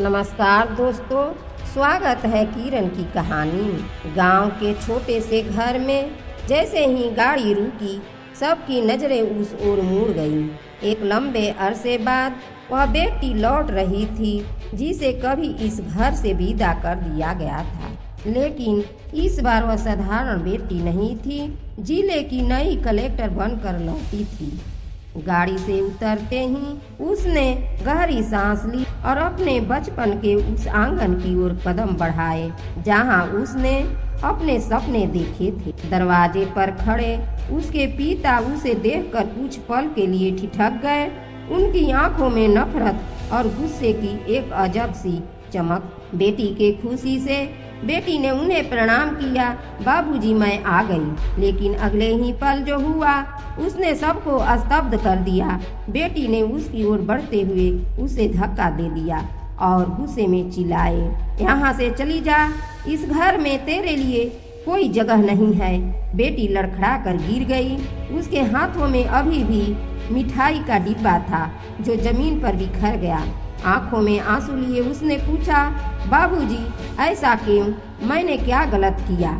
नमस्कार दोस्तों, स्वागत है किरण की कहानी। गांव के छोटे से घर में जैसे ही गाड़ी रुकी, सबकी नजरें उस ओर मुड़ गईं। एक लंबे अरसे बाद वह बेटी लौट रही थी जिसे कभी इस घर से विदा कर दिया गया था। लेकिन इस बार वह साधारण बेटी नहीं थी, जिले की नई कलेक्टर बनकर लौटी थी। गाड़ी से उतरते ही उसने गहरी सांस ली और अपने बचपन के उस आंगन की ओर कदम बढ़ाए जहां उसने अपने सपने देखे थे। दरवाजे पर खड़े उसके पिता उसे देखकर कुछ पल के लिए ठिठक गए। उनकी आंखों में नफरत और गुस्से की एक अजब सी चमक। बेटी के खुशी से बेटी ने उन्हें प्रणाम किया। बाबूजी, मैं आ गई। लेकिन अगले ही पल जो हुआ उसने सबको स्तब्ध कर दिया। बेटी ने उसकी ओर बढ़ते हुए उसे धक्का दे दिया और गुस्से में चिल्लाए, यहाँ से चली जा, इस घर में तेरे लिए कोई जगह नहीं है। बेटी लड़खड़ा कर गिर गई। उसके हाथों में अभी भी मिठाई का डिब्बा था जो जमीन पर बिखर गया। आंखों में आंसू लिए उसने पूछा, बाबूजी, ऐसा क्यों? मैंने क्या गलत किया?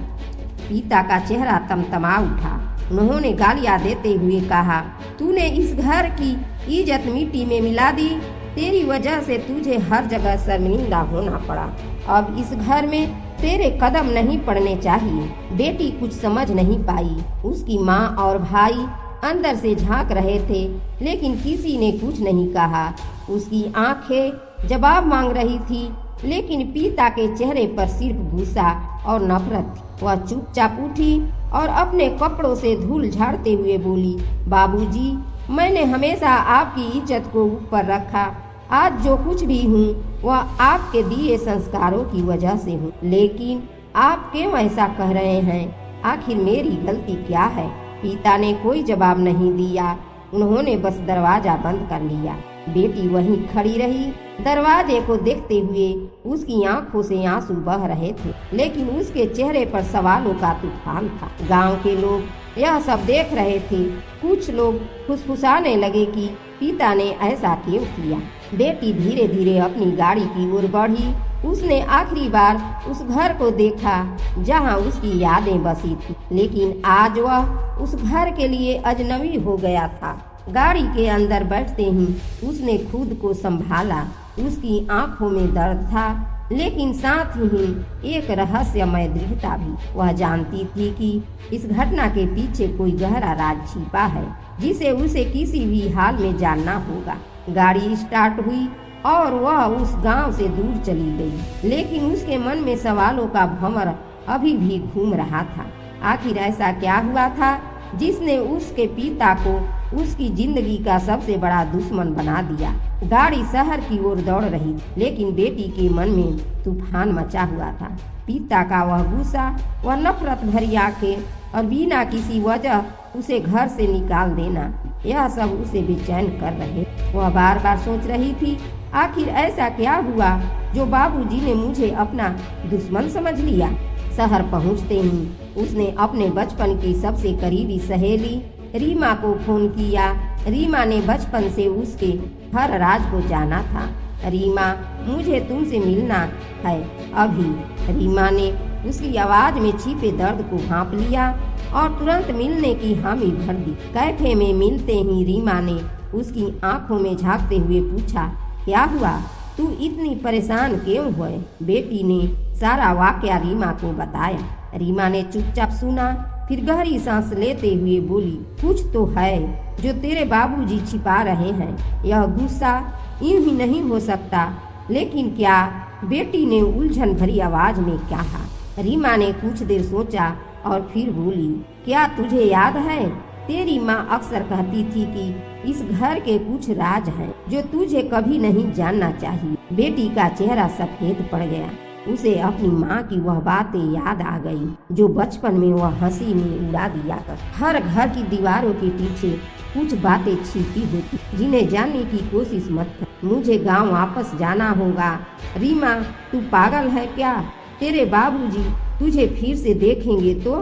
पिता का चेहरा तमतमा उठा। उन्होंने गालियां देते हुए कहा, तूने इस घर की इज्जत मिट्टी में मिला दी। तेरी वजह से तुझे हर जगह शर्मिंदा होना पड़ा। अब इस घर में तेरे कदम नहीं पड़ने चाहिए। बेटी कुछ समझ नहीं पाई। उसकी माँ और भाई अंदर से झांक रहे थे, लेकिन किसी ने कुछ नहीं कहा। उसकी आंखें जवाब मांग रही थी, लेकिन पिता के चेहरे पर सिर्फ गुस्सा और नफरत थी। वह चुपचाप उठी और अपने कपड़ों से धूल झाड़ते हुए बोली, बाबूजी, मैंने हमेशा आपकी इज्जत को ऊपर रखा। आज जो कुछ भी हूँ वह आपके दिए संस्कारों की वजह से हूँ। लेकिन आप क्यों ऐसा कह रहे हैं? आखिर मेरी गलती क्या है? पिता ने कोई जवाब नहीं दिया। उन्होंने बस दरवाजा बंद कर लिया। बेटी वहीं खड़ी रही, दरवाजे को देखते हुए। उसकी आंखों से आंसू बह रहे थे, लेकिन उसके चेहरे पर सवालों का तूफान था। गांव के लोग यह सब देख रहे थे। कुछ लोग फुसफुसाने लगे कि पिता ने ऐसा क्यों किया। बेटी धीरे धीरे अपनी गाड़ी की ओर बढ़ी। उसने आखिरी बार उस घर को देखा जहां उसकी यादें बसी थी, लेकिन आज वह उस घर के लिए अजनबी हो गया था। गाड़ी के अंदर बैठते ही उसने खुद को संभाला। उसकी आंखों में दर्द था, लेकिन साथ ही एक रहस्यमय दृढ़ता भी। वह जानती थी कि इस घटना के पीछे कोई गहरा राज छिपा है जिसे उसे किसी भी हाल में जानना होगा। गाड़ी स्टार्ट हुई और वह उस गांव से दूर चली गई, लेकिन उसके मन में सवालों का भंवर अभी भी घूम रहा था। आखिर ऐसा क्या हुआ था जिसने उसके पिता को उसकी जिंदगी का सबसे बड़ा दुश्मन बना दिया? गाड़ी शहर की ओर दौड़ रही, लेकिन बेटी के मन में तूफान मचा हुआ था। पिता का वह गुस्सा, वह नफरत भरी आंखें और बिना किसी वजह उसे घर से निकाल देना, यह सब उसे बेचैन कर रहे। वह बार बार सोच रही थी, आखिर ऐसा क्या हुआ जो बाबूजी ने मुझे अपना दुश्मन समझ लिया। शहर पहुंचते ही उसने अपने बचपन की सबसे करीबी सहेली रीमा को फोन किया। रीमा ने बचपन से उसके हर राज को जाना था। रीमा, मुझे तुमसे मिलना है अभी। रीमा ने उसकी आवाज में छिपे दर्द को भांप लिया और तुरंत मिलने की हामी भर दी। कैफे में मिलते ही रीमा ने उसकी आंखों में झांकते हुए पूछा, क्या हुआ? तू इतनी परेशान क्यों हुए? बेटी ने सारा वाकया रीमा को बताया। रीमा ने चुपचाप सुना, फिर गहरी सांस लेते हुए बोली, कुछ तो है जो तेरे बाबूजी छिपा रहे हैं। यह गुस्सा यूं ही नहीं हो सकता। लेकिन क्या? बेटी ने उलझन भरी आवाज में कहा। रीमा ने कुछ देर सोचा और फिर बोली, क्या तुझे याद है, तेरी माँ अक्सर कहती थी कि इस घर के कुछ राज हैं जो तुझे कभी नहीं जानना चाहिए। बेटी का चेहरा सफेद पड़ गया। उसे अपनी माँ की वह बातें याद आ गई जो बचपन में वह हंसी में उड़ा दिया कर। हर घर की दीवारों के पीछे कुछ बातें छिपी होती जिन्हें जानने की कोशिश मत कर। मुझे गांव वापस जाना होगा। रीमा, तू पागल है क्या? तेरे बाबूजी तुझे फिर से देखेंगे तो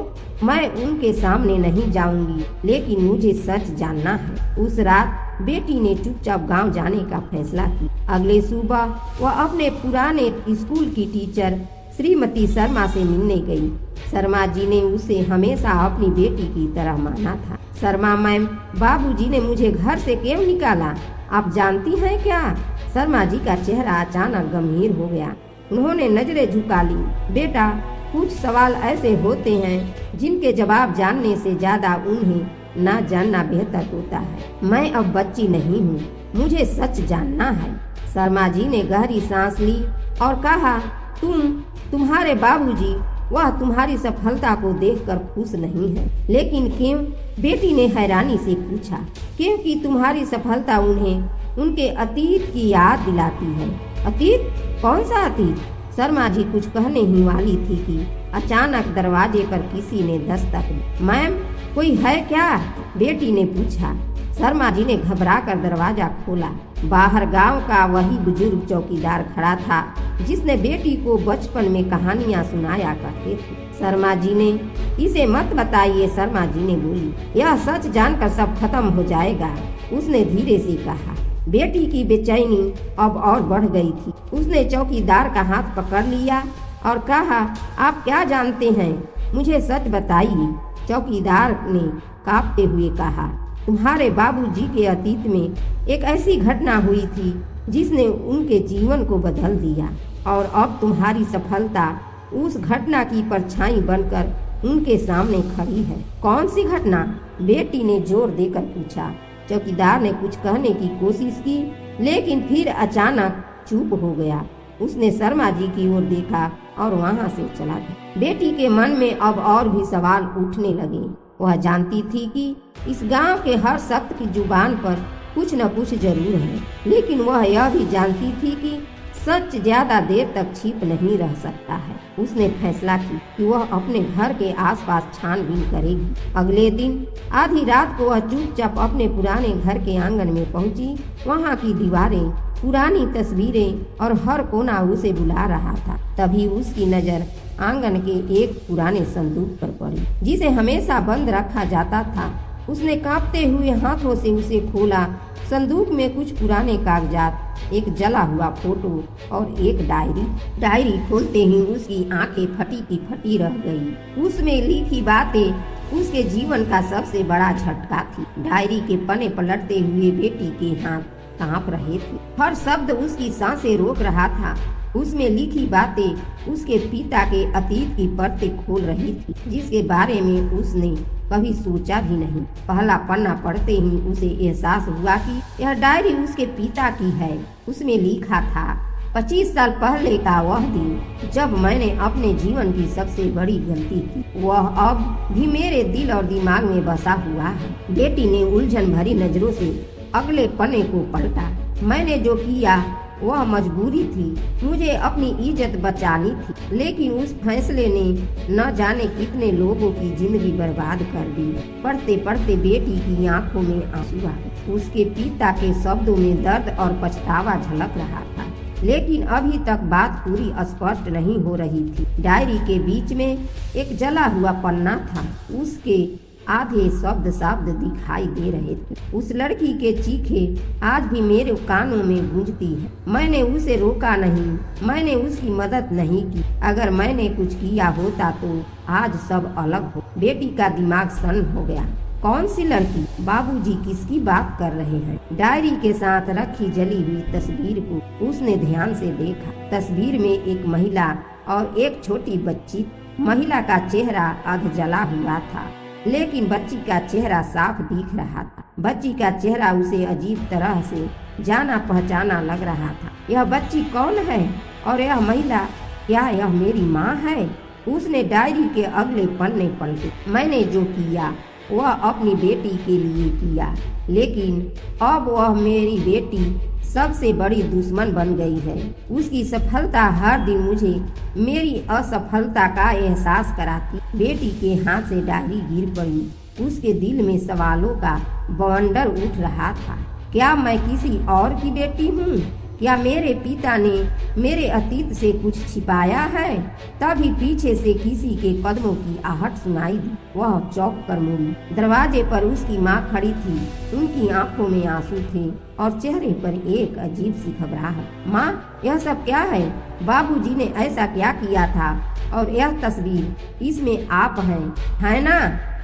मैं उनके सामने नहीं जाऊंगी, लेकिन मुझे सच जानना है। उस रात बेटी ने चुपचाप गांव जाने का फैसला किया। अगले सुबह वह अपने पुराने स्कूल की टीचर श्रीमती शर्मा से मिलने गई। शर्मा जी ने उसे हमेशा अपनी बेटी की तरह माना था। शर्मा मैम, बाबूजी ने मुझे घर से क्यों निकाला, आप जानती हैं क्या? शर्मा जी का चेहरा अचानक गंभीर हो गया। उन्होंने नजरें झुका ली। बेटा, कुछ सवाल ऐसे होते हैं जिनके जवाब जानने से ज्यादा उन्हें ना जानना बेहतर होता है। मैं अब बच्ची नहीं हूँ, मुझे सच जानना है। शर्मा जी ने गहरी सांस ली और कहा, तुम्हारे बाबूजी वह तुम्हारी सफलता को देखकर खुश नहीं है। लेकिन क्यों? बेटी ने हैरानी से पूछा। क्योंकि तुम्हारी सफलता उन्हें उनके अतीत की याद दिलाती है। अतीत? कौन सा अतीत? शर्मा जी कुछ कहने ही वाली थी कि अचानक दरवाजे पर किसी ने दस्तक दी। मैम, कोई है क्या? बेटी ने पूछा। शर्मा जी ने घबराकर दरवाजा खोला। बाहर गांव का वही बुजुर्ग चौकीदार खड़ा था जिसने बेटी को बचपन में कहानियां सुनाया करते थे। शर्मा जी ने, इसे मत बताइए, शर्मा जी ने बोली, यह सच जानकर सब खत्म हो जाएगा। उसने धीरे से कहा। बेटी की बेचैनी अब और बढ़ गई थी। उसने चौकीदार का हाथ पकड़ लिया और कहा, आप क्या जानते हैं, मुझे सच बताइए। चौकीदार ने कांपते हुए कहा, तुम्हारे बाबूजी के अतीत में एक ऐसी घटना हुई थी जिसने उनके जीवन को बदल दिया और अब तुम्हारी सफलता उस घटना की परछाई बनकर उनके सामने खड़ी है। कौन सी घटना? बेटी ने जोर देकर पूछा। चौकीदार ने कुछ कहने की कोशिश की लेकिन फिर अचानक चुप हो गया। उसने शर्मा जी की ओर देखा और वहां से चला गया। बेटी के मन में अब और भी सवाल उठने लगे। वह जानती थी कि इस गांव के हर शख्स की जुबान पर कुछ न कुछ जरूर है, लेकिन वह यह भी जानती थी कि सच ज्यादा देर तक छिप नहीं रह सकता है। उसने फैसला किया कि वह अपने घर के आसपास छानबीन करेगी। अगले दिन आधी रात को वह चुपचाप अपने पुराने घर के आंगन में पहुंची। वहां की दीवारें, पुरानी तस्वीरें और हर कोना उसे बुला रहा था। तभी उसकी नजर आंगन के एक पुराने संदूक पर पड़ी जिसे हमेशा बंद रखा जाता था। उसने कांपते हुए हाथों से उसे खोला। संदूक में कुछ पुराने कागजात, एक जला हुआ फोटो और एक डायरी खोलते ही उसकी आंखें फटी की फटी रह गई। उसमें लिखी बातें उसके जीवन का सबसे बड़ा झटका थी। डायरी के पन्ने पलटते हुए बेटी के हाथ कांप रहे थे। हर शब्द उसकी सांसें रोक रहा था। उसमें लिखी बातें उसके पिता के अतीत की परतें खोल रही थी जिसके बारे में उसने कभी सोचा भी नहीं। पहला पन्ना पढ़ते ही उसे एहसास हुआ कि यह डायरी उसके पिता की है। उसमें लिखा था, 25 साल पहले का वह दिन जब मैंने अपने जीवन की सबसे बड़ी गलती की, वह अब भी मेरे दिल और दिमाग में बसा हुआ है। बेटी ने उलझन भरी नजरों से अगले पन्ने को पलटा। मैंने जो किया वह मजबूरी थी, मुझे अपनी इज्जत बचानी थी, लेकिन उस फैसले ने न जाने कितने लोगों की जिंदगी बर्बाद कर दी। पढ़ते पढ़ते बेटी की आंखों में आंसू आ गए। उसके पिता के शब्दों में दर्द और पछतावा झलक रहा था, लेकिन अभी तक बात पूरी स्पष्ट नहीं हो रही थी। डायरी के बीच में एक जला हुआ पन्ना था। उसके आधे शब्द दिखाई दे रहे थे। उस लड़की के चीखे आज भी मेरे कानों में गूंजती है। मैंने उसे रोका नहीं, मैंने उसकी मदद नहीं की। अगर मैंने कुछ किया होता तो आज सब अलग हो। बेटी का दिमाग सन्न हो गया। कौन सी लड़की? बाबूजी किसकी बात कर रहे हैं? डायरी के साथ रखी जली हुई तस्वीर को उसने ध्यान से देखा। तस्वीर में एक महिला और एक छोटी बच्ची। महिला का चेहरा अध जला हुआ था, लेकिन बच्ची का चेहरा साफ दिख रहा था। बच्ची का चेहरा उसे अजीब तरह से जाना पहचाना लग रहा था। यह बच्ची कौन है और यह महिला, क्या यह मेरी माँ है? उसने डायरी के अगले पन्ने पलटे। मैंने जो किया वह अपनी बेटी के लिए किया, लेकिन अब वह मेरी बेटी सबसे बड़ी दुश्मन बन गई है। उसकी सफलता हर दिन मुझे मेरी असफलता का एहसास कराती। बेटी के हाथ से डायरी गिर पड़ी। उसके दिल में सवालों का बवंडर उठ रहा था। क्या मैं किसी और की बेटी हूँ? या मेरे पिता ने मेरे अतीत से कुछ छिपाया है? तभी पीछे से किसी के कदमों की आहट सुनाई दी। वह चौंक कर मुड़ी। दरवाजे पर उसकी माँ खड़ी थी। उनकी आंखों में आंसू थे और चेहरे पर एक अजीब सी घबराहट। माँ, यह सब क्या है? बाबूजी ने ऐसा क्या किया था? और यह तस्वीर, इसमें आप हैं, है ना?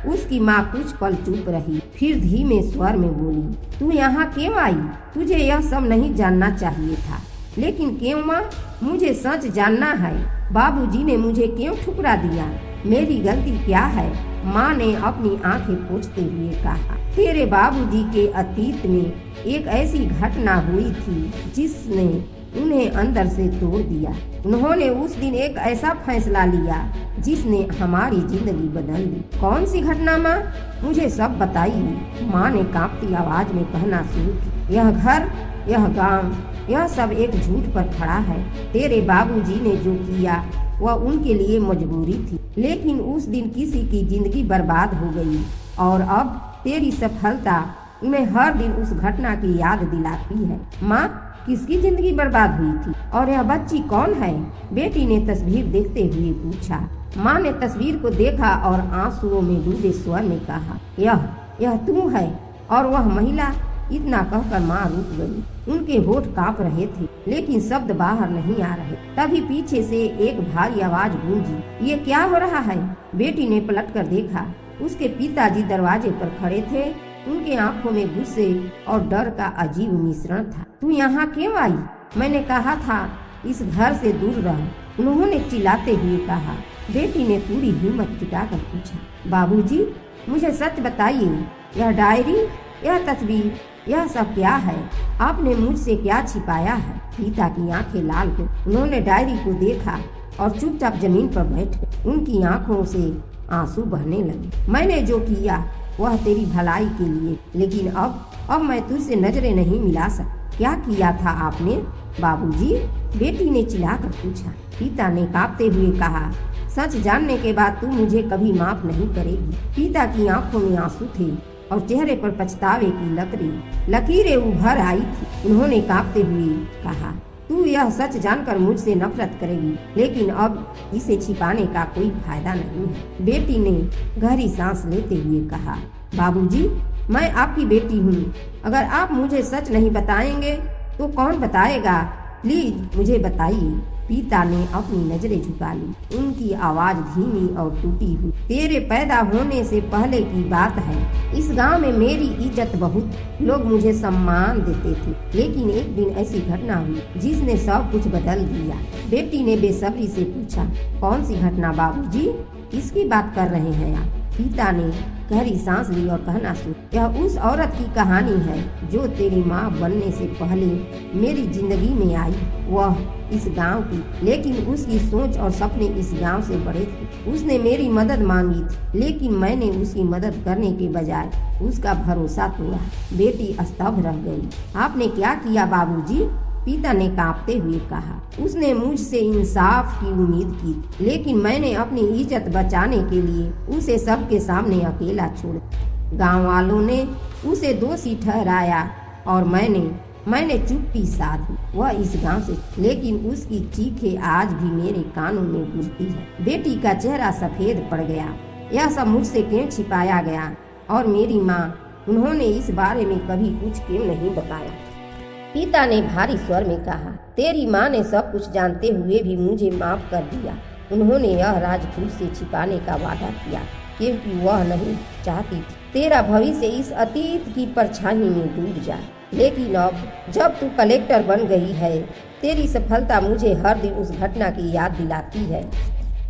उसकी माँ कुछ पल चुप रही, फिर धीमे स्वर में बोली, तू यहाँ क्यों आई? तुझे यह सब नहीं जानना चाहिए था। लेकिन क्यों माँ? मुझे सच जानना है। बाबूजी ने मुझे क्यों ठुकरा दिया? मेरी गलती क्या है? माँ ने अपनी आंखें पोंछते हुए कहा, तेरे बाबूजी के अतीत में एक ऐसी घटना हुई थी जिसने उन्हें अंदर से तोड़ दिया। उन्होंने उस दिन एक ऐसा फैसला लिया जिसने हमारी जिंदगी बदल दी। कौन सी घटना माँ? मुझे सब बताइए। माँ ने कांपती आवाज में कहना शुरू किया, यह घर, यह गांव, यह सब एक झूठ पर खड़ा है। तेरे बाबूजी ने जो किया वह उनके लिए मजबूरी थी, लेकिन उस दिन किसी की जिंदगी बर्बाद हो गई और अब तेरी सफलता उन्हें हर दिन उस घटना की याद दिलाती है। माँ, किसकी जिंदगी बर्बाद हुई थी और यह बच्ची कौन है? बेटी ने तस्वीर देखते हुए पूछा। माँ ने तस्वीर को देखा और आंसुओं में डूबे स्वर में कहा, यह तू है? और वह महिला? इतना कहकर माँ रुक गई। उनके होठ कांप रहे थे, लेकिन शब्द बाहर नहीं आ रहे। तभी पीछे से एक भारी आवाज गूंजी, ये क्या हो रहा है? बेटी ने पलटकर देखा। उसके पिताजी दरवाजे पर खड़े थे। उनके आंखों में गुस्से और डर का अजीब मिश्रण था। तू यहाँ क्यों आई? मैंने कहा था इस घर से दूर रह, उन्होंने चिल्लाते हुए कहा। बेटी ने पूरी हिम्मत जुटाकर पूछा, बाबूजी, मुझे सच बताइए, यह डायरी, यह तस्वीर, यह सब क्या है? आपने मुझसे क्या छिपाया है? पिता की आंखें लाल हो। उन्होंने डायरी को देखा और चुपचाप जमीन पर बैठ गए। उनकी आंखों से आंसू बहने लगे। मैंने जो किया वह तेरी भलाई के लिए, लेकिन अब मैं तुझसे नजरें नहीं मिला सकती। क्या किया था आपने बाबूजी? बेटी ने चिल्लाकर पूछा। पिता ने कांपते हुए कहा, सच जानने के बाद तू मुझे कभी माफ नहीं करेगी। पिता की आंखों में आंसू थे और चेहरे पर पछतावे की लकीरें उभर आई थी। उन्होंने कांपते हुए कहा, तू यह सच जानकर मुझसे नफरत करेगी, लेकिन अब इसे छिपाने का कोई फायदा नहीं है। बेटी ने गहरी सांस लेते हुए कहा, बाबूजी, मैं आपकी बेटी हूँ। अगर आप मुझे सच नहीं बताएंगे तो कौन बताएगा? प्लीज मुझे बताइए। पिता ने अपनी नजरें झुका ली। उनकी आवाज धीमी और टूटी हुई, तेरे पैदा होने से पहले की बात है। इस गांव में मेरी इज्जत बहुत, लोग मुझे सम्मान देते थे, लेकिन एक दिन ऐसी घटना हुई जिसने सब कुछ बदल दिया। बेटी ने बेसब्री से पूछा, कौन सी घटना बाबूजी? किसकी बात कर रहे हैं आप? पिता ने गहरी सांस ली और कहना शुरू, यह उस औरत की कहानी है जो तेरी माँ बनने से पहले मेरी जिंदगी में आई। वह इस गांव की, लेकिन उसकी सोच और सपने इस गांव से बड़े थे। उसने मेरी मदद मांगी थी, लेकिन मैंने उसकी मदद करने के बजाय उसका भरोसा तोड़ा। बेटी स्तब्ध रह गई। आपने क्या किया बाबूजी? पिता ने कांपते हुए कहा, उसने मुझसे इंसाफ की उम्मीद की, लेकिन मैंने अपनी इज्जत बचाने के लिए उसे सबके सामने अकेला छोड़ दिया। गाँव वालों ने उसे दोषी ठहराया और मैंने चुप्पी साधी। वह इस गांव से, लेकिन उसकी चीखें आज भी मेरे कानों में गूंजती है। बेटी का चेहरा सफेद पड़ गया। यह सब मुझसे क्यों छिपाया गया? और मेरी माँ, उन्होंने इस बारे में कभी कुछ क्यों नहीं बताया? पिता ने भारी स्वर में कहा, तेरी माँ ने सब कुछ जानते हुए भी मुझे माफ कर दिया। उन्होंने यह राज तुझसे छिपाने का वादा किया, क्योंकि वह नहीं चाहती थी तेरा भविष्य इस अतीत की परछाई में डूब जाए। लेकिन अब जब तू कलेक्टर बन गई है, तेरी सफलता मुझे हर दिन उस घटना की याद दिलाती है।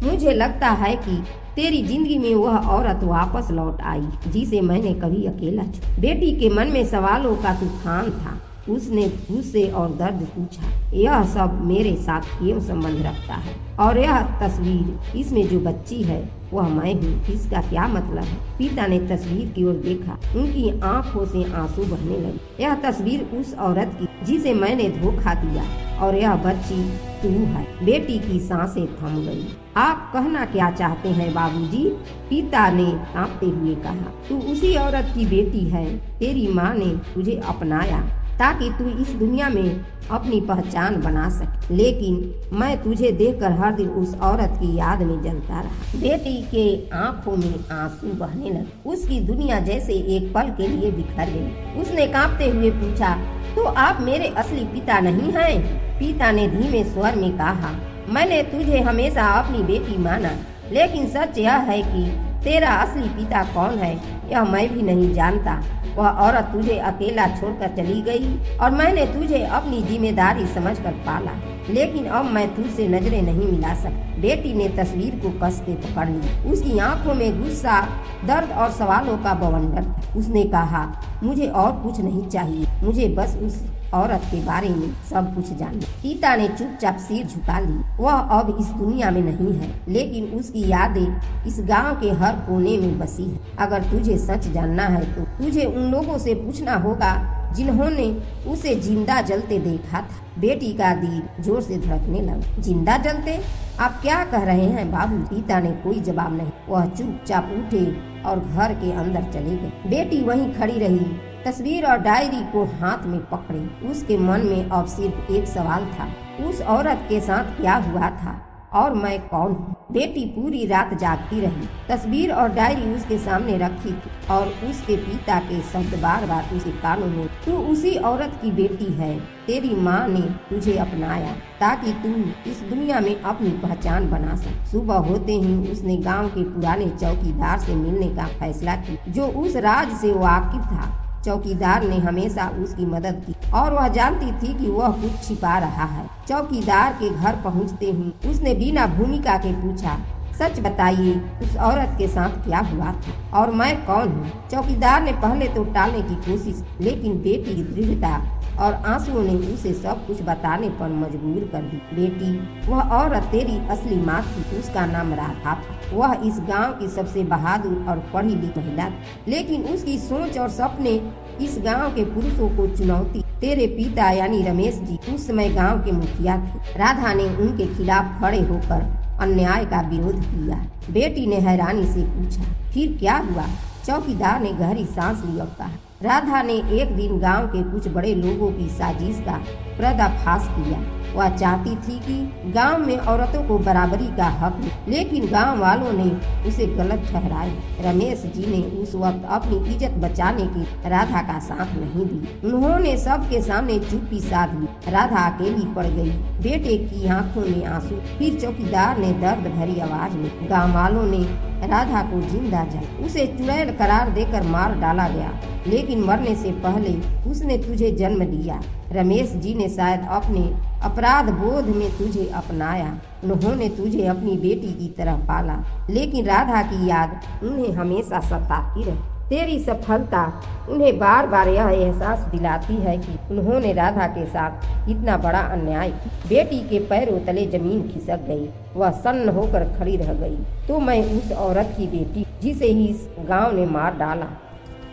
मुझे लगता है कि तेरी जिंदगी में वह औरत वापस लौट आई जिसे मैंने कभी अकेला छोड़ा। बेटी के मन में सवालों का तूफान था। उसने गुस्से और दर्द पूछा, यह सब मेरे साथ क्यों संबंध रखता है? और यह तस्वीर, इसमें जो बच्ची है वह मैं हूँ, इसका क्या मतलब है? पिता ने तस्वीर की ओर देखा। उनकी आंखों से आंसू बहने लगे। यह तस्वीर उस औरत की जिसे मैंने धोखा दिया, और यह बच्ची तू है। बेटी की सांसें थम गई। आप कहना क्या चाहते हैं बाबूजी? पिता ने कांपते हुए कहा, तू उसी औरत की बेटी है। तेरी माँ ने तुझे अपनाया ताकि तू इस दुनिया में अपनी पहचान बना सके। लेकिन मैं तुझे देखकर हर दिन उस औरत की याद में जलता रहा। बेटी के आंखों में आंसू बहने लगे। उसकी दुनिया जैसे एक पल के लिए बिखर गई। उसने कांपते हुए पूछा, तो आप मेरे असली पिता नहीं हैं? पिता ने धीमे स्वर में कहा, मैंने तुझे हमेशा अपनी बेटी माना, लेकिन सच यह है कि तेरा असली पिता कौन है यह मैं भी नहीं जानता। वह औरत तुझे अकेला छोड़कर चली गई और मैंने तुझे अपनी जिम्मेदारी समझकर पाला, लेकिन अब मैं तुझसे नजरें नहीं मिला सकती। बेटी ने तस्वीर को कस के पकड़ ली। उसकी आंखों में गुस्सा, दर्द और सवालों का बवंडर था। उसने कहा, मुझे और कुछ नहीं चाहिए, मुझे बस उस औरत के बारे में सब कुछ जानना। पिता ने चुपचाप सिर झुका ली। वह अब इस दुनिया में नहीं है, लेकिन उसकी यादें इस गांव के हर कोने में बसी है। अगर तुझे सच जानना है तो तुझे उन लोगों से पूछना होगा जिन्होंने उसे जिंदा जलते देखा था। बेटी का दिल जोर से धड़कने लगा। जिंदा जलते? आप क्या कह रहे हैं बाबू? पिता ने कोई जवाब नहीं। वह चुपचाप उठे और घर के अंदर चले गए। बेटी वहीं खड़ी रही, तस्वीर और डायरी को हाथ में पकड़े। उसके मन में अब सिर्फ एक सवाल था, उस औरत के साथ क्या हुआ था और मैं कौन हूँ? बेटी पूरी रात जागती रही। तस्वीर और डायरी उसके सामने रखी थी और उसके पिता के शब्द बार बार उसके कानों में, तू उसी औरत की बेटी है। तेरी माँ ने तुझे अपनाया ताकि तू इस दुनिया में अपनी पहचान बना सके। सुबह होते ही उसने गांव के पुराने चौकीदार से मिलने का फैसला किया, जो उस राज से वाकिफ था। चौकीदार ने हमेशा उसकी मदद की और वह जानती थी कि वह कुछ छिपा रहा है। चौकीदार के घर पहुंचते ही उसने बिना भूमिका के पूछा, सच बताइए, उस औरत के साथ क्या हुआ था और मैं कौन हूँ? चौकीदार ने पहले तो टालने की कोशिश, लेकिन बेटी की दृढ़ता और आंसुओं ने उसे सब कुछ बताने पर मजबूर कर दी। बेटी, वह औरत तेरी असली माँ थी। उसका नाम राधा था। वह इस गांव की सबसे बहादुर और पढ़ी लिखी महिला थी, लेकिन उसकी सोच और सपने इस गांव के पुरुषों को चुनौती। तेरे पिता यानी रमेश जी उस समय गांव के मुखिया थे। राधा ने उनके खिलाफ खड़े होकर अन्याय का विरोध किया। बेटी ने हैरानी से पूछा, फिर क्या हुआ? चौकीदार ने गहरी सांस ली और कहा, राधा ने एक दिन गांव के कुछ बड़े लोगों की साजिश का पर्दाफाश किया। वह चाहती थी कि गांव में औरतों को बराबरी का हक मिले, लेकिन गांव वालों ने उसे गलत ठहराया। रमेश जी ने उस वक्त अपनी इज्जत बचाने की राधा का साथ नहीं दी। उन्होंने सबके सामने चुप्पी साध ली। राधा अकेली पड़ गई। बेटे की आंखों में आंसू। फिर चौकीदार ने दर्द भरी आवाज में, गाँव वालों ने राधा को जिंदा जला, उसे चुड़ैल करार देकर मार डाला गया, लेकिन मरने से पहले उसने तुझे जन्म दिया। रमेश जी ने शायद अपने अपराध बोध में तुझे अपनाया। उन्होंने तुझे अपनी बेटी की तरह पाला, लेकिन राधा की याद उन्हें हमेशा सताती रही। तेरी सफलता उन्हें बार बार यह एहसास दिलाती है कि उन्होंने राधा के साथ इतना बड़ा अन्याय किया। बेटी के पैरों तले जमीन खिसक गई। वह सन्न होकर खड़ी रह गई। तो मैं उस औरत की बेटी जिसे ही इस गांव ने मार डाला,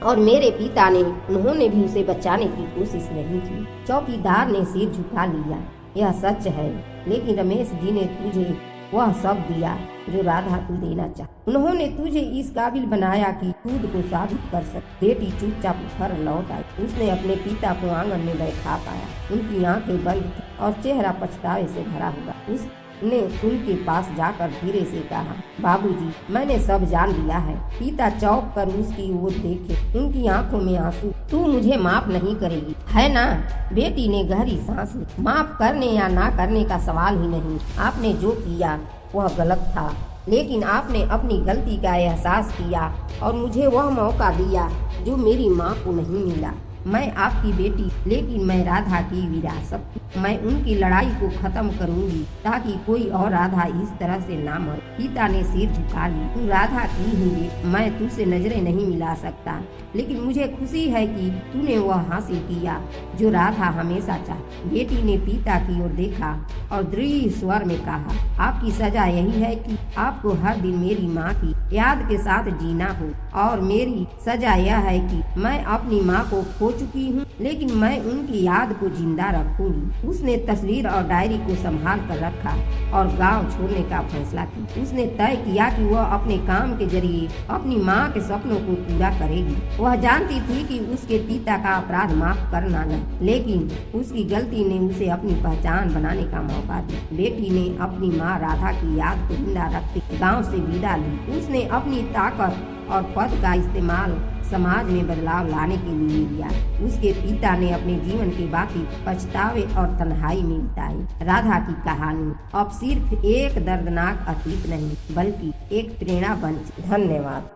और मेरे पिता ने, उन्होंने भी उसे बचाने की कोशिश नहीं की। चौकीदार ने सिर झुका लिया। यह सच है, लेकिन रमेश जी ने तुझे वह सब दिया जो राधा तू देना चाह। उन्होंने तुझे इस काबिल बनाया कि खुद को साबित कर सके। बेटी चुपचाप घर लौट आई। उसने अपने पिता को आंगन में बैठा पाया। उनकी आंखें बंद थी और चेहरा पछतावे से भरा हुआ। उसने उनके पास जाकर धीरे से कहा, बाबूजी, मैंने सब जान लिया है। पिता चौंक कर उसकी ओर देखे। उनकी आंखों में आंसू। तू मुझे माफ नहीं करेगी, है ना? बेटी ने गहरी सांस ली। माफ करने या ना करने का सवाल ही नहीं। आपने जो किया वह गलत था, लेकिन आपने अपनी गलती का एहसास किया और मुझे वह मौका दिया जो मेरी माँ को नहीं मिला। मैं आपकी बेटी, लेकिन मैं राधा की विरासत। मैं उनकी लड़ाई को खत्म करूंगी ताकि कोई और राधा इस तरह से ना मरे। पिता ने सिर झुका ली। तू राधा की ही बेटी। मैं तुझसे नजरें नहीं मिला सकता, लेकिन मुझे खुशी है कि तूने वह हासिल किया जो राधा हमेशा चाहती। बेटी ने पिता की ओर देखा और दृढ़ स्वर में कहा, आपकी सजा यही है कि आपको हर दिन मेरी माँ की याद के साथ जीना हो, और मेरी सजा यह है कि मैं अपनी माँ को खो चुकी हूँ, लेकिन मैं उनकी याद को जिंदा रखूंगी। उसने तस्वीर और डायरी को संभाल कर रखा और गांव छोड़ने का फैसला किया। उसने तय किया कि वह अपने काम के जरिए अपनी माँ के सपनों को पूरा करेगी। वह जानती थी कि उसके पिता का अपराध माफ करना नहीं, लेकिन उसकी गलती ने उसे अपनी पहचान बनाने का मौका दिया। बेटी ने अपनी माँ राधा की याद को जिंदा रखते गाँव से विदा ली। उसने अपनी ताकत और पद का इस्तेमाल समाज में बदलाव लाने के लिए लिया। उसके पिता ने अपने जीवन के बाकी पछतावे और तन्हाई में बिताए। राधा की कहानी अब सिर्फ एक दर्दनाक अतीत नहीं, बल्कि एक प्रेरणा बन। धन्यवाद।